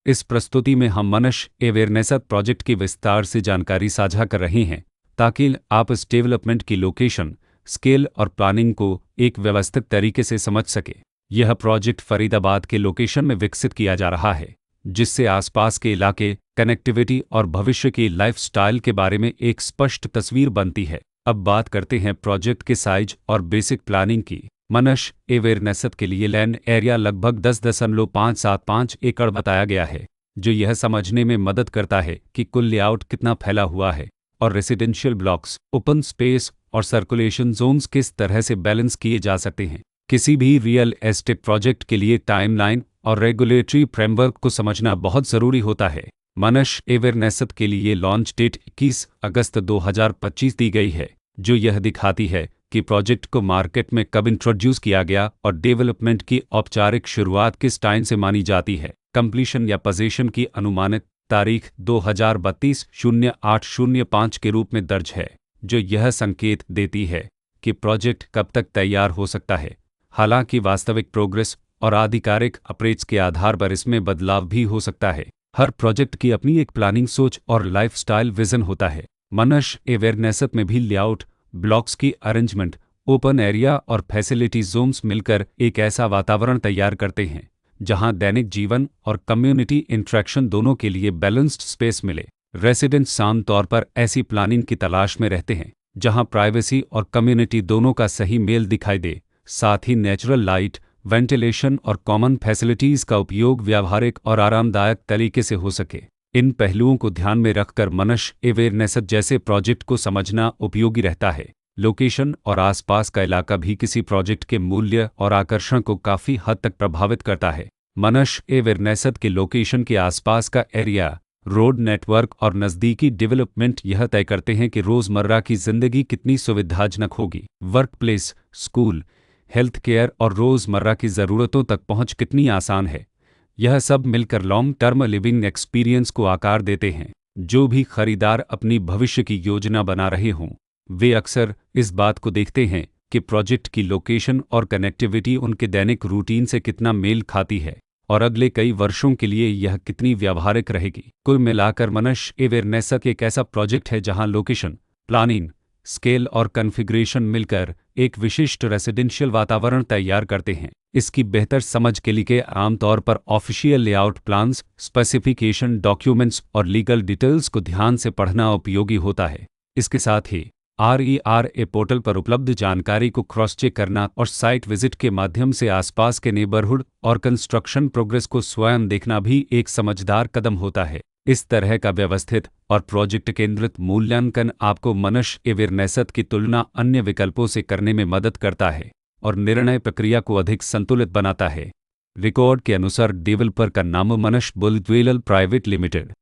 इस प्रस्तुति में हम मनुष्य अवेयरनेस प्रोजेक्ट की विस्तार से जानकारी साझा कर रहे हैं ताकि आप इस डेवलपमेंट की लोकेशन, स्केल और प्लानिंग को एक व्यवस्थित तरीके से समझ सकें। यह प्रोजेक्ट फरीदाबाद के लोकेशन में विकसित किया जा रहा है, जिससे आसपास के इलाके, कनेक्टिविटी और भविष्य की लाइफस्टाइल के बारे में एक स्पष्ट तस्वीर बनती है। अब बात करते हैं प्रोजेक्ट के साइज और बेसिक प्लानिंग की। मनुष्य अवेयरनेस के लिए लैंड एरिया लगभग 10.575 एकड़ बताया गया है, जो यह समझने में मदद करता है कि कुल लेआउट कितना फैला हुआ है और रेसिडेंशियल ब्लॉक्स, ओपन स्पेस और सर्कुलेशन जोन्स किस तरह से बैलेंस किए जा सकते हैं। किसी भी रियल एस्टेट प्रोजेक्ट के लिए टाइमलाइन और रेगुलेटरी फ्रेमवर्क को समझना बहुत ज़रूरी होता है। मनुष्य अवेयरनेस के लिए लॉन्च डेट 21 अगस्त 2025 दी गई है, जो यह दिखाती है कि प्रोजेक्ट को मार्केट में कब इंट्रोड्यूस किया गया और डेवलपमेंट की औपचारिक शुरुआत किस टाइम से मानी जाती है। कंप्लीशन या पोजीशन की अनुमानित तारीख 2032-08-05 के रूप में दर्ज है, जो यह संकेत देती है कि प्रोजेक्ट कब तक तैयार हो सकता है। हालांकि वास्तविक प्रोग्रेस और आधिकारिक अप्रोच के आधार पर इसमें बदलाव भी हो सकता है। हर प्रोजेक्ट की अपनी एक प्लानिंग सोच और लाइफस्टाइल विजन होता है। मनुष्य अवेयरनेस में भी लेआउट, ब्लॉक्स की अरेंजमेंट, ओपन एरिया और फैसिलिटी जोन्स मिलकर एक ऐसा वातावरण तैयार करते हैं जहां दैनिक जीवन और कम्युनिटी इंटरेक्शन दोनों के लिए बैलेंस्ड स्पेस मिले। रेसिडेंट्स आम तौर पर ऐसी प्लानिंग की तलाश में रहते हैं जहां प्राइवेसी और कम्युनिटी दोनों का सही मेल दिखाई दे, साथ ही नेचुरल लाइट, वेंटिलेशन और कॉमन फैसिलिटीज़ का उपयोग व्यावहारिक और आरामदायक तरीके से हो सके। इन पहलुओं को ध्यान में रखकर मनुष्य अवेयरनेस जैसे प्रोजेक्ट को समझना उपयोगी रहता है। लोकेशन और आसपास का इलाका भी किसी प्रोजेक्ट के मूल्य और आकर्षण को काफ़ी हद तक प्रभावित करता है। मनुष्य अवेयरनेस के लोकेशन के आसपास का एरिया, रोड नेटवर्क और नज़दीकी डेवलपमेंट यह तय करते हैं कि रोज़मर्रा की ज़िंदगी कितनी सुविधाजनक होगी। Work place, school, health care और रोज़मर्रा की ज़रूरतों तक पहुँच कितनी आसान है। यह सब मिलकर लॉन्ग टर्म लिविंग एक्सपीरियंस को आकार देते हैं। जो भी खरीदार अपनी भविष्य की योजना बना रहे हों, वे अक्सर इस बात को देखते हैं कि प्रोजेक्ट की लोकेशन और कनेक्टिविटी उनके दैनिक रूटीन से कितना मेल खाती है और अगले कई वर्षों के लिए यह कितनी व्यावहारिक रहेगी। कुल मिलाकर मनुष्य अवेयरनेस एक ऐसा प्रोजेक्ट है जहां लोकेशन, प्लानिंग, स्केल और कॉन्फ़िगरेशन मिलकर एक विशिष्ट रेसिडेंशियल वातावरण तैयार करते हैं। इसकी बेहतर समझ के लिए आमतौर पर official layout plans, specification documents और लीगल डिटेल्स को ध्यान से पढ़ना उपयोगी होता है। इसके साथ ही RERA पोर्टल पर उपलब्ध जानकारी को क्रॉस चेक करना और साइट विजिट के माध्यम से आसपास के नेबरहुड और कंस्ट्रक्शन प्रोग्रेस को स्वयं देखना भी एक समझदार कदम होता है। इस तरह का व्यवस्थित और प्रोजेक्ट केंद्रित मूल्यांकन आपको मनुष्य अवेयरनेस की तुलना अन्य विकल्पों से करने में मदद करता है और निर्णय प्रक्रिया को अधिक संतुलित बनाता है। रिकॉर्ड के अनुसार डेवलपर का नाम मनुष्य बुलद्वेलर प्राइवेट लिमिटेड